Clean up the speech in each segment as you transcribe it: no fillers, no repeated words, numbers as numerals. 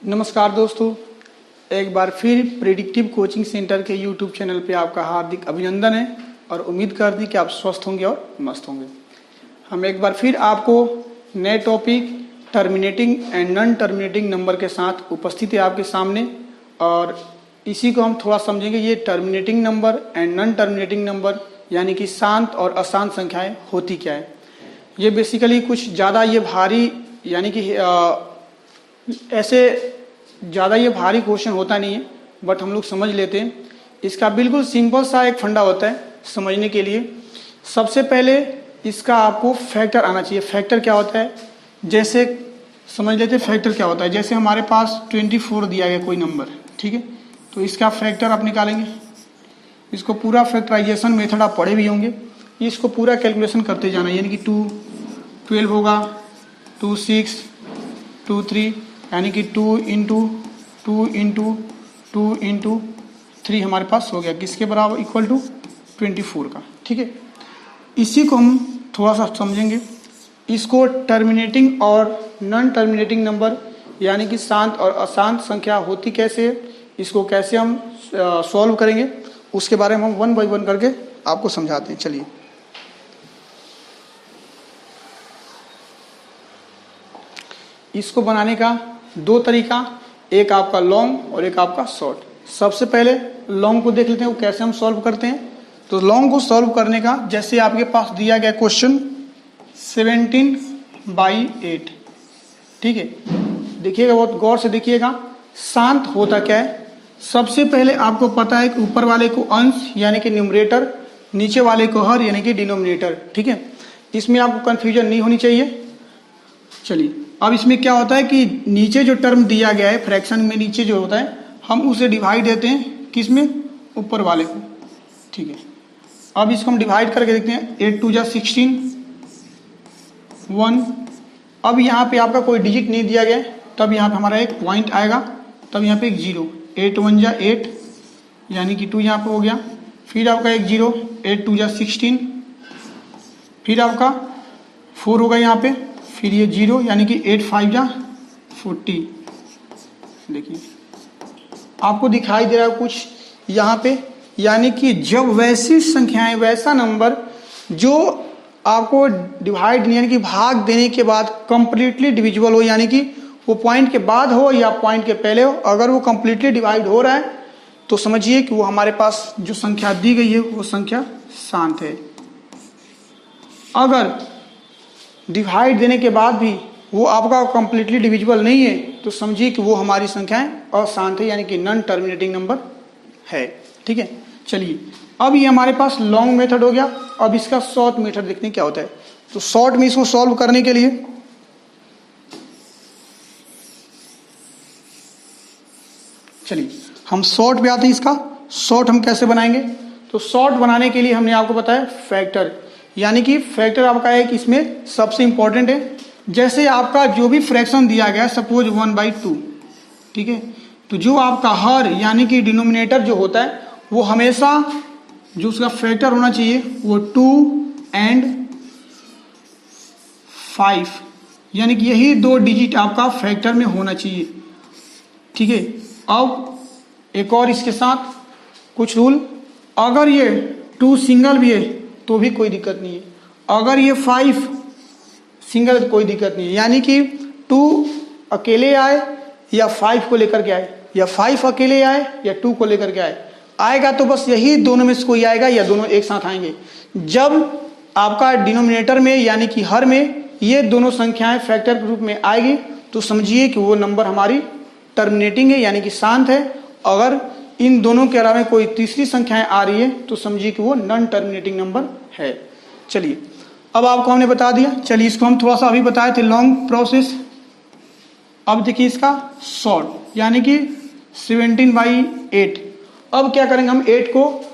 नमस्कार दोस्तों, एक बार फिर प्रेडिक्टिव कोचिंग सेंटर के यूट्यूब चैनल पे आपका हार्दिक अभिनंदन है और उम्मीद करती कि आप स्वस्थ होंगे और मस्त होंगे। हम एक बार फिर आपको नए topic terminating and non terminating number के साथ उपस्थित है आपके सामने, और इसी को हम थोड़ा समझेंगे। ये terminating number and non terminating number यानी कि शांत और अशांत संख्याएं होती क्या है। ये बेसिकली कुछ ज़्यादा ये भारी यानी कि ऐसे ज़्यादा ये भारी क्वेश्चन होता नहीं है, बट हम लोग समझ लेते हैं। इसका बिल्कुल सिंपल सा एक फंडा होता है समझने के लिए। सबसे पहले इसका आपको फैक्टर आना चाहिए। फैक्टर क्या होता है, जैसे समझ लेते हैं फैक्टर क्या होता है। जैसे हमारे पास 24 दिया गया कोई नंबर, ठीक है, तो इसका फैक्टर आप निकालेंगे। इसको पूरा फैक्टराइजेशन मेथड आप पढ़े भी होंगे। इसको पूरा कैलकुलेशन करते जाना, यानी कि 2 12 होगा, 2 6 2 3, यानी कि 2 इंटू 2 इंटू 2 इंटू 3 हमारे पास हो गया, किसके बराबर, इक्वल टू 24 का। ठीक है, इसी को हम थोड़ा सा समझेंगे। इसको टर्मिनेटिंग और नॉन टर्मिनेटिंग नंबर यानी कि शांत और अशांत संख्या होती कैसे है, इसको कैसे हम सॉल्व करेंगे, उसके बारे में हम 1 बाय 1 करके आपको समझाते हैं। चलिए, इसको बनाने का 2 तरीका, एक आपका लॉन्ग और एक आपका शॉर्ट। सबसे पहले लॉन्ग को देख लेते हैं वो कैसे हम सॉल्व करते हैं। तो लॉन्ग को सॉल्व करने का, जैसे आपके पास दिया गया क्वेश्चन 17/8, ठीक है, देखिएगा, बहुत गौर से देखिएगा। शांत होता क्या है, सबसे पहले आपको पता है कि ऊपर वाले को अंश यानी कि न्यूमरेटर, नीचे वाले को हर यानी कि डिनोमिनेटर। ठीक है, इसमें आपको कंफ्यूजन नहीं होनी चाहिए। चलिए, अब इसमें क्या होता है कि नीचे जो टर्म दिया गया है फ्रैक्शन में, नीचे जो होता है हम उसे डिवाइड देते हैं किसमें, ऊपर वाले को। ठीक है, अब इसको हम डिवाइड करके देखते हैं। 8 2 16 1। अब यहाँ पे आपका कोई डिजिट नहीं दिया गया है, तब यहाँ पे हमारा एक पॉइंट आएगा, तब यहाँ पे एक 0। 8 1 8 यानी कि 2 यहाँ पे हो गया, फिर आपका एक 0, 8 2 16, फिर आपका 4 होगा यहाँ पे, फिर ये 0 यानी कि 8 5 40। देखिए आपको दिखाई दे रहा है कुछ यहाँ पे, यानी कि जब वैसी संख्याएं, वैसा नंबर जो आपको डिवाइड यानी कि भाग देने के बाद कंप्लीटली डिविजिबल हो, यानी कि वो पॉइंट के बाद हो या पॉइंट के पहले हो, अगर वो कंप्लीटली डिवाइड हो रहा है तो समझिए कि वो हमारे पास जो संख्या दी गई है वो संख्या शांत है। अगर डिवाइड देने के बाद भी वो आपका कंप्लीटली डिविजिबल नहीं है तो समझिए कि वो हमारी संख्याएं अशांत है, यानी कि नॉन टर्मिनेटिंग नंबर है। ठीक है, चलिए, अब ये हमारे पास लॉन्ग मेथड हो गया। अब इसका शॉर्ट मेथड देखते हैं क्या होता है। तो शॉर्ट में इसको सॉल्व करने के लिए चलिए हम शॉर्ट पे आते हैं। इसका शॉर्ट हम कैसे बनाएंगे, तो शॉर्ट बनाने के लिए हमने आपको बताया फैक्टर, यानी कि फैक्टर आपका एक इसमें सबसे इंपॉर्टेंट है। जैसे आपका जो भी फ्रैक्शन दिया गया है, सपोज 1/2, ठीक है, तो जो आपका हर यानी कि डिनोमिनेटर जो होता है वो हमेशा जो उसका फैक्टर होना चाहिए वो 2 और 5, यानी कि यही 2 डिजिट आपका फैक्टर में होना चाहिए। ठीक है, अब एक और इसके साथ कुछ रूल, अगर ये 2 सिंगल भी है तो भी कोई दिक्कत नहीं है, अगर ये 5 सिंगल है कोई दिक्कत नहीं है, यानी कि 2 अकेले आए या 5 को लेकर के आए, या 5 अकेले आए या 2 को लेकर के आएगा तो बस यही दोनों में से कोई आएगा या दोनों एक साथ आएंगे। जब आपका डिनोमिनेटर में यानी कि हर में ये दोनों संख्याएं फैक्टर के रूप में आएगी तो समझिए कि वो नंबर हमारी टर्मिनेटिंग है, यानी कि शांत है। अगर इन दोनों के अलावा कोई तीसरी संख्याएं आ रही है तो समझिए कि वो नॉन टर्मिनेटिंग नंबर है। चलिए, अब आपको हमने बता दिया। चलिए, इसको हम थोड़ा सा अभी बताए थे लॉन्ग प्रोसेस। अब देखिए इसका शॉर्ट, यानी कि 17/8। अब क्या करेंगे हम, 8 को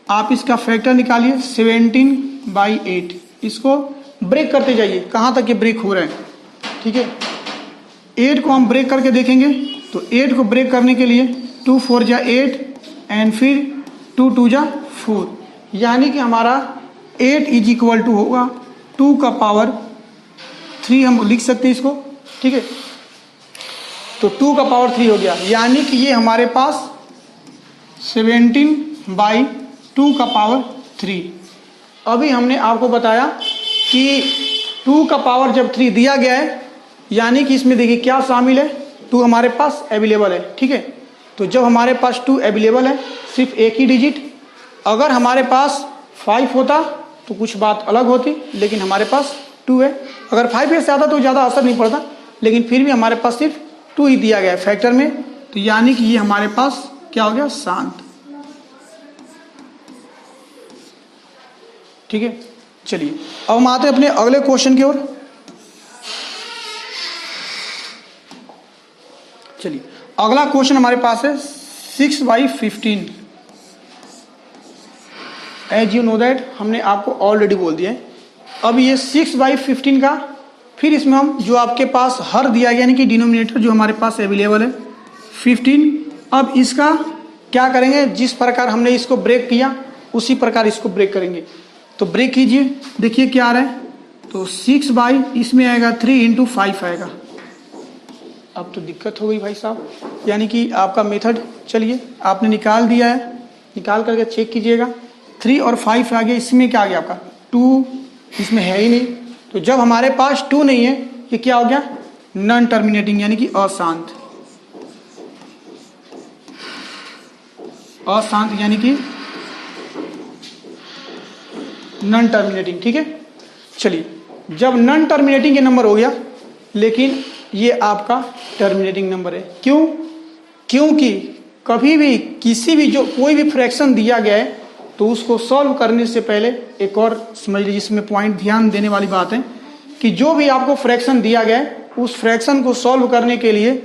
आप इसका फैक्टर निकालिए 17/8, इसको ब्रेक करते जाइए कहाँ तक ये ब्रेक हो रहा है। ठीक है, 8 को हम ब्रेक करके देखेंगे तो 8 को ब्रेक करने के लिए 2 4 8 एंड फिर 2 2 जा 4, यानी कि हमारा 8 इज इक्वल टू होगा 2 का पावर 3, हम लिख सकते हैं इसको, ठीक है। तो 2 का पावर 3 हो गया, यानी कि ये हमारे पास 17/2 का पावर 3। अभी हमने आपको बताया कि 2 का पावर जब 3 दिया गया है, यानी कि इसमें देखिए क्या शामिल है, 2 हमारे पास अवेलेबल है, ठीक है। तो जब हमारे पास 2 अवेलेबल है, सिर्फ एक ही डिजिट, अगर हमारे पास 5 होता तो कुछ बात अलग होती, लेकिन हमारे पास 2 है। अगर 5 से ज़्यादा तो ज़्यादा असर नहीं पड़ता, लेकिन फिर भी हमारे पास सिर्फ 2 ही दिया गया है फैक्टर में, तो यानी कि ये हमारे पास क्या हो गया, शांत, ठीक है। चलिए अब हम आते हैं अपने अगले क्वेश्चन की ओर। चलिए अगला क्वेश्चन हमारे पास है 6/15। एज यू नो दैट, हमने आपको ऑलरेडी बोल दिया है। अब ये 6/15 का, फिर इसमें हम जो आपके पास हर दिया गया, यानी कि डिनोमिनेटर जो हमारे पास अवेलेबल है 15। अब इसका क्या करेंगे, जिस प्रकार हमने इसको ब्रेक किया उसी प्रकार इसको ब्रेक करेंगे। तो ब्रेक कीजिए, देखिए क्या आ रहा है, तो 6 इसमें आएगा 3 × 5 आएगा। अब तो दिक्कत हो गई भाई साहब, यानी कि आपका मेथड, चलिए आपने निकाल दिया है, निकाल करके चेक कीजिएगा। 3 और 5 आ गया, इसमें क्या आ गया आपका 2, इसमें है ही नहीं। तो जब हमारे पास 2 नहीं है, ये क्या हो गया, नॉन टर्मिनेटिंग, यानी कि अशांत, अशांत यानी कि नॉन टर्मिनेटिंग, ठीक है। चलिए जब नॉन टर्मिनेटिंग के नंबर हो गया, लेकिन ये आपका टर्मिनेटिंग नंबर है, क्यों, क्योंकि कभी भी किसी भी जो कोई भी फ्रैक्शन दिया गया है, तो उसको सॉल्व करने से पहले एक और समझ लीजिए, इसमें पॉइंट ध्यान देने वाली बात है कि जो भी आपको फ्रैक्शन दिया गया है, उस फ्रैक्शन को सॉल्व करने के लिए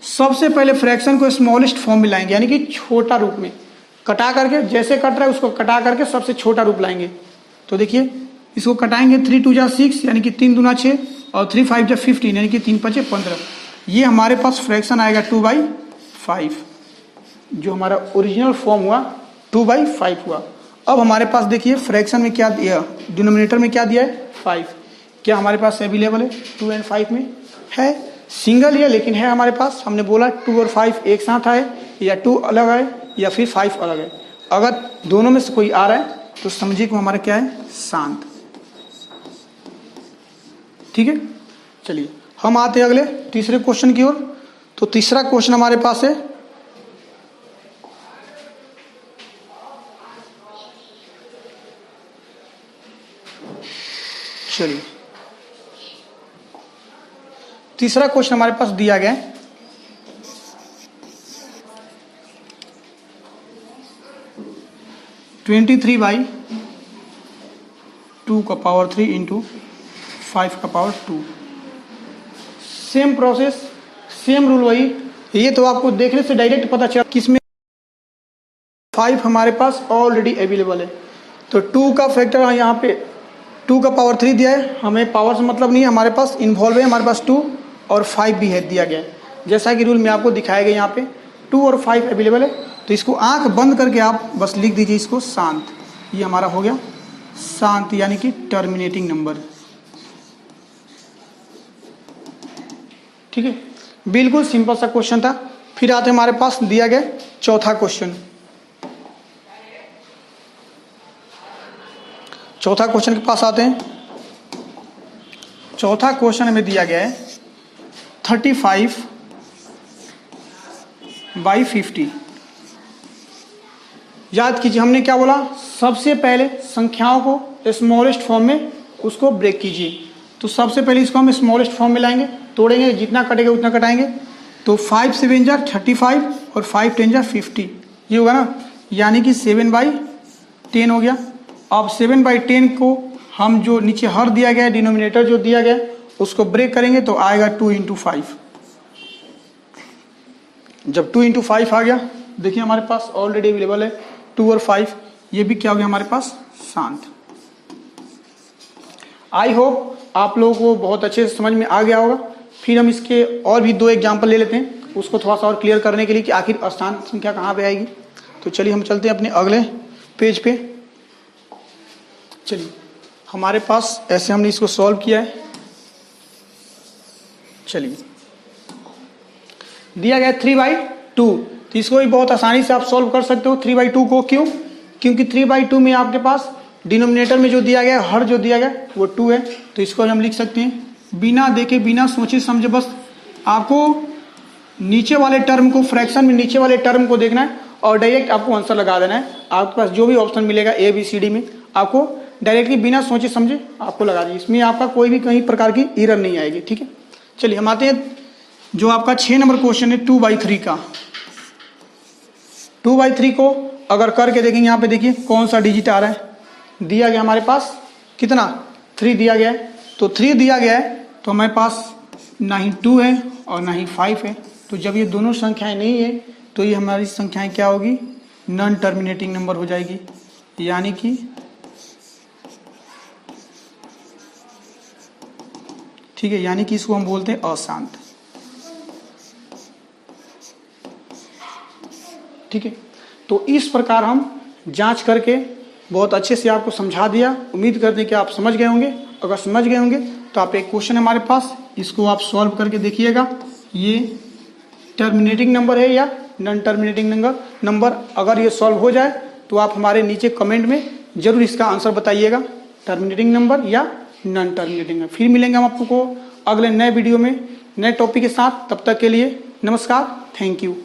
सबसे पहले फ्रैक्शन को स्मॉलेस्ट फॉर्म में लाएंगे, यानी कि छोटा रूप में कटा करके, जैसे कट रहा है उसको कटा करके सबसे छोटा रूप लाएंगे। तो देखिए इसको कटाएंगे, 3 2 जा 6, यानी कि 3 दूना 6, और 3 5 जा 15, यानी कि 3 5 15। ये हमारे पास फ्रैक्शन आएगा 2/5, जो हमारा ओरिजिनल फॉर्म हुआ 2/5 हुआ। अब हमारे पास देखिए फ्रैक्शन में क्या दिया, डिनोमिनेटर में क्या दिया है 5, क्या हमारे पास अवेलेबल है 2 और 5 में है, सिंगल है लेकिन है हमारे पास। हमने बोला 2 और 5 एक साथ आए, या 2 अलग आए, या फिर 5 अलग है। अगर दोनों में से कोई आ रहा है तो समझिए कि हमारा क्या है, शांत, ठीक है। चलिए हम आते हैं अगले तीसरे क्वेश्चन की ओर। तो तीसरा क्वेश्चन हमारे पास है चलिए तीसरा क्वेश्चन हमारे पास दिया गया है 23/2 का पावर 3 × 5 का power 2। Same process, same rule वही। ये तो आपको देखने से डायरेक्ट पता चला किसमें 5 हमारे पास ऑलरेडी अवेलेबल है। तो 2 का फैक्टर यहाँ पे 2 का पावर 3 दिया है, हमें पावर से मतलब नहीं है, हमारे पास इन्वॉल्व है, हमारे पास 2 और 5 भी है दिया गया है। जैसा कि रूल में आपको दिखाया गया, यहाँ पे 2 और 5 अवेलेबल है। तो इसको आंख बंद करके आप बस लिख दीजिए इसको शांत। ये हमारा हो गया शांत, यानी कि टर्मिनेटिंग नंबर, ठीक है। बिल्कुल सिंपल सा क्वेश्चन था। फिर आते हमारे पास दिया गया चौथा क्वेश्चन। चौथा क्वेश्चन के पास आते हैं। चौथा क्वेश्चन हमें दिया गया है 35/50। याद कीजिए हमने क्या बोला, सबसे पहले संख्याओं को स्मॉलेस्ट फॉर्म में उसको ब्रेक कीजिए। तो सबसे पहले इसको हम स्मॉलेस्ट फॉर्म में लाएंगे, तोड़ेंगे, जितना कटेगा उतना कटाएंगे। तो 5 7 जा 35 और 5 10 जा 50, ये होगा ना, यानी कि 7/10 हो गया। अब 7/10 को हम जो नीचे हर दिया गया है, डिनोमिनेटर जो दिया गया है, उसको ब्रेक करेंगे तो आएगा 2 × 5। जब 2 × 5 आ गया, देखिए हमारे पास ऑलरेडी अवेलेबल है 2 और 5, ये भी क्या हो गया हमारे पास, शांत। आई होप आप लोगों को बहुत अच्छे से समझ में आ गया होगा। फिर हम इसके और भी 2 एग्जाम्पल ले लेते हैं, उसको थोड़ा सा और क्लियर करने के लिए कि आखिर अस्थान संख्या कहाँ पे आएगी। तो चलिए हम चलते हैं अपने अगले पेज पे। चलिए हमारे पास ऐसे हमने इसको सॉल्व किया है। चलिए दिया गया 3/2, तो इसको भी बहुत आसानी से आप सॉल्व कर सकते हो 3/2 को। क्यों? क्योंकि 3/2 में आपके पास डिनोमिनेटर में जो दिया गया, हर जो दिया गया वो 2 है, तो इसको हम लिख सकते हैं बिना देखे बिना सोचे समझे। बस आपको नीचे वाले टर्म को, फ्रैक्शन में नीचे वाले टर्म को देखना है और डायरेक्ट आपको आंसर लगा देना है। आपके पास जो भी ऑप्शन मिलेगा A B C D में, आपको डायरेक्टली बिना सोचे समझे आपको लगा दीजिए। इसमें आपका कोई भी कहीं प्रकार की एरर नहीं आएगी। ठीक है, चलिए हम आते हैं जो आपका 6 नंबर क्वेश्चन है 2/3 का। 2/3 को अगर करके देखेंगे, यहाँ पे देखिए कौन सा डिजिट आ रहा है। दिया गया हमारे पास कितना, 3 दिया गया है। तो 3 दिया गया है तो हमारे पास ना ही 2 है और ना ही 5 है। तो जब ये दोनों संख्याएं नहीं है तो ये हमारी संख्याएं क्या होगी, नॉन टर्मिनेटिंग नंबर हो जाएगी, यानी कि ठीक है, यानी कि इसको हम बोलते हैं अशांत। ठीक है, तो इस प्रकार हम जांच करके बहुत अच्छे से आपको समझा दिया। उम्मीद करते हैं कि आप समझ गए होंगे। अगर समझ गए होंगे तो आप एक क्वेश्चन हमारे पास, इसको आप सॉल्व करके देखिएगा, ये टर्मिनेटिंग नंबर है या नॉन टर्मिनेटिंग नंबर। अगर ये सॉल्व हो जाए तो आप हमारे नीचे कमेंट में जरूर इसका आंसर बताइएगा, टर्मिनेटिंग नंबर या नॉन टर्मिनेटिंग। फिर मिलेंगे हम आपको अगले नए वीडियो में नए टॉपिक के साथ। तब तक के लिए नमस्कार, थैंक यू।